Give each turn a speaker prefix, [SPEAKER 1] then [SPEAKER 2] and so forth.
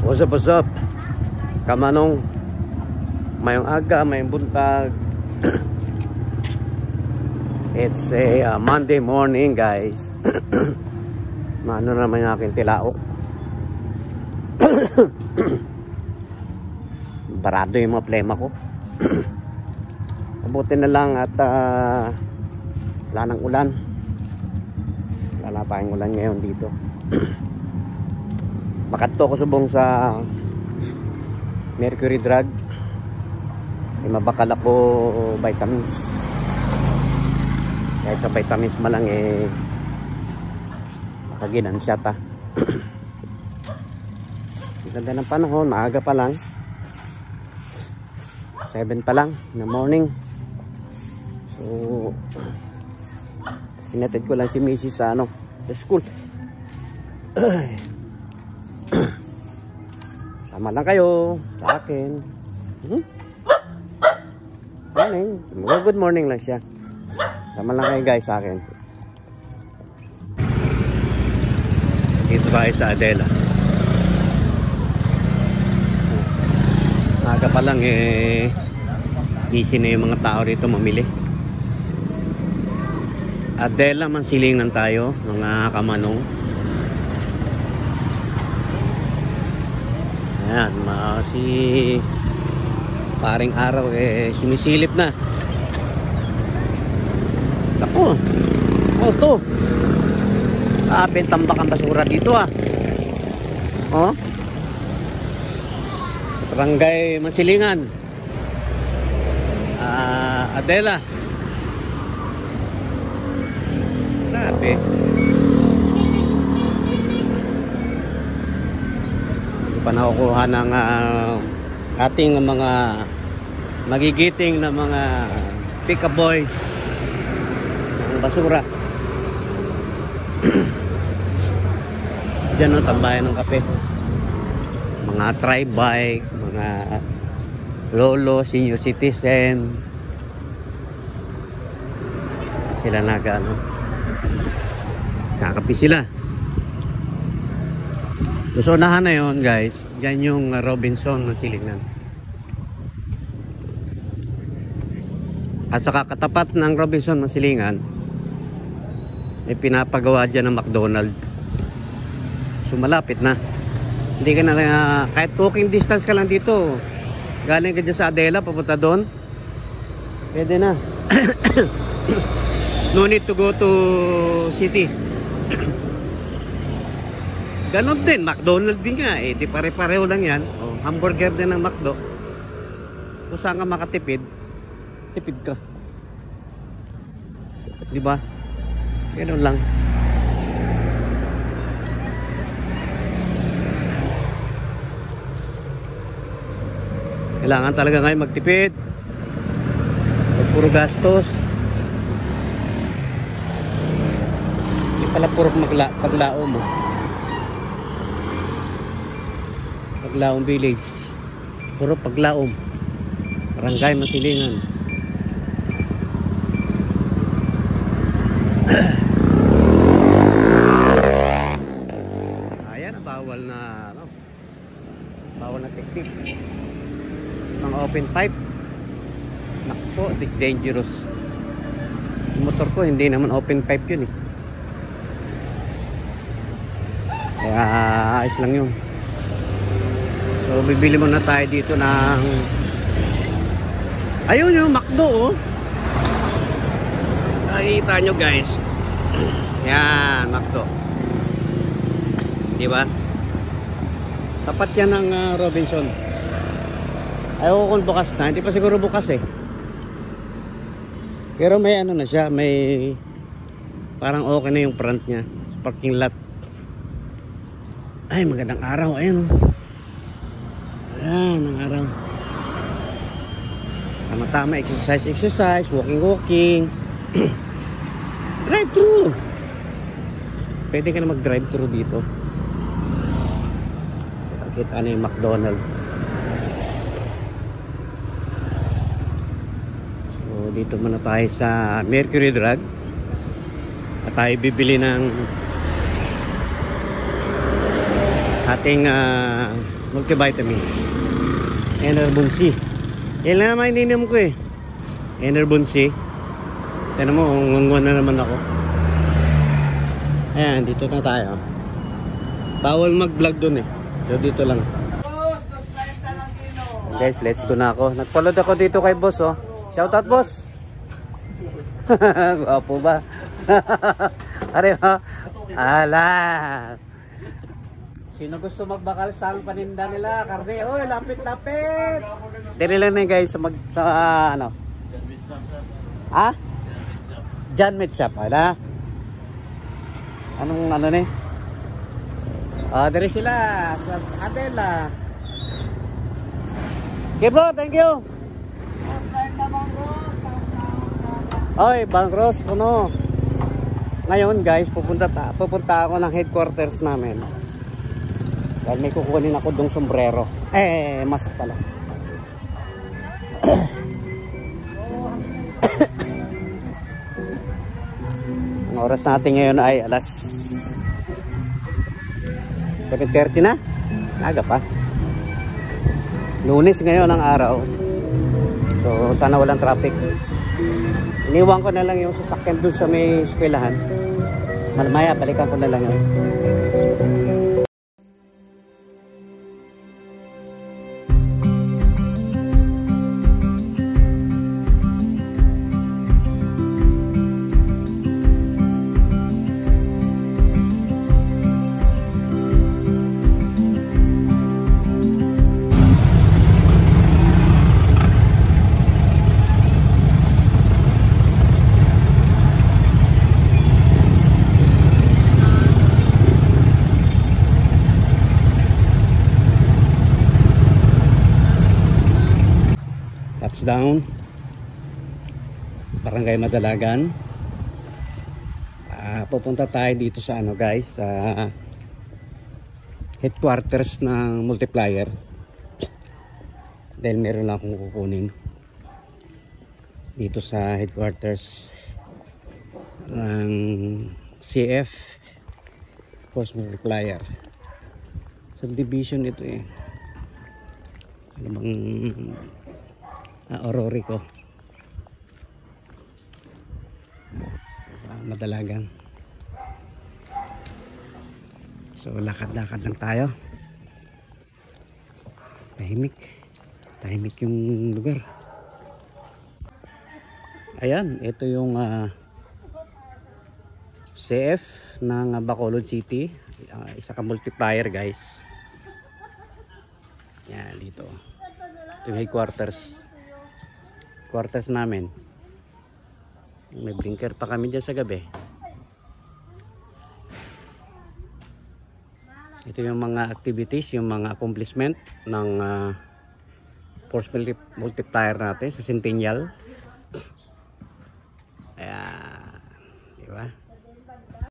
[SPEAKER 1] What's up? Kamanong, mayong aga, mayong buntag. It's a Monday morning, guys. Mano naman yung aking tilaok. Barado yung mga plema ko. Mabuti na lang at wala nang ulan. Wala na tayong ulan ngayon dito. Makadto ko subong sa Mercury Drug. Mabakal ako vitamins. Kahit sa vitamins malang makaginan siya ta. Ganda ng panahon, maaga pa lang. 7 pa lang na morning. So hinatid ko lang si Mrs. sa sa school. Sama lang kayo sa akin. Morning. Good morning lang siya. Sama lang kayo guys sa akin. Dito tayo sa Adela. Aga pa lang busy na yung mga tao rito mamili. Adela, Mansilingan tayo mga kamanong. Ayan, si paring araw sinisilip na. Ako, to tambak ang basura dito oh, Barangay Mansilingan, Adela. Grabe. Pa nakukuha ng ating mga magigiting na mga pick-up boys ng basura. Diyan tambayan ng kape. Mga tri-bike, mga lolo, senior citizen. Sila kakapi sila. So unahan na yun guys. Diyan yung Robinson Mansilingan. At saka katapat ng Robinson Mansilingan may pinapagawa dyan ng McDonald's. So malapit na. Hindi ka na kahit walking distance ka lang dito. Galing ka dyan sa Adela papunta doon, pwede na. No need to go to city. Ganon din, McDonald's din nga di pare-pareho lang yan. Hamburger din ng McDo. Kung saan ka makatipid, tipid ka, di ba? Ganon lang. Kailangan talaga ngayon magtipid. Huwag puro gastos. Hindi pala puro paglao mo. Paglaom Village, puro Paglaom, Barangay Mansilingan. Ayan, bawal na teknik. Mga open pipe, nakpo, dangerous. Yung motor ko hindi naman open pipe yun kaya ayos lang yun. So bibili muna tayo dito ng ayun yung McDo nakikita nyo guys. Yan, McDo, diba? Tapat yan ng Robinson. Ayaw ko kung bukas na, hindi pa siguro bukas pero may na siya, may parang okay na yung front nya, parking lot. Ay, magandang araw. Ayun ang araw. Tama-tama, exercise, walking. Drive thru. Pwede ka na mag drive thru dito. Kita na yung McDonald's. So dito muna tayo sa Mercury Drug at tayo bibili ng ating multivitamin. Enerbon C. Yan lang naman ininom ko eh. Enerbon C. Tignan mo, ngungwan na naman ako. Ayan, dito na tayo. Bawal mag-vlog dun eh. So dito lang. Guys, let's go na ako. Nag-follow ako dito kay boss oh. Shout out boss. Gwapo ba? Are oh. Ala. Sino gusto magbakal sa paninda nila? Karne. Oy, lapit-lapit. Dili lang na guys sa ano? Ah? Jan Meat Shop, ala. Anong ano ni? Ah, dari sila sa Adela. Okay bro, thank you. Oy, Bangros, kuno. Ngayon guys, pupunta ako ng headquarters namin. Dahil may kukunin ako dong sombrero. Mas pala. Ang oras natin ngayon ay alas 7:30 na. Aga pa. Lunes ngayon ang araw. So sana walang traffic. Iniwan ko na lang yung sasakyan dun sa may eskwelahan. Malamaya balikan ko na lang yun. Touchdown Barangay Madalagan. Pupunta tayo dito sa ano guys, sa headquarters ng multiplier dahil meron lang akong kukunin dito sa headquarters ng CF Force Multiplier. Subdivision ito eh. Ano bang Orori ko sa Madalagan. So lakad-lakad lang tayo. Tahimik yung lugar. Ayan, ito yung CF ng Bacolod City. Isa ka multiplier guys. Yan dito. Ito yung quarters namin. May blinker pa kami dyan sa gabi. Ito yung mga activities, yung mga accomplishment ng force multiplier natin sa Centennial. Ayan, diba?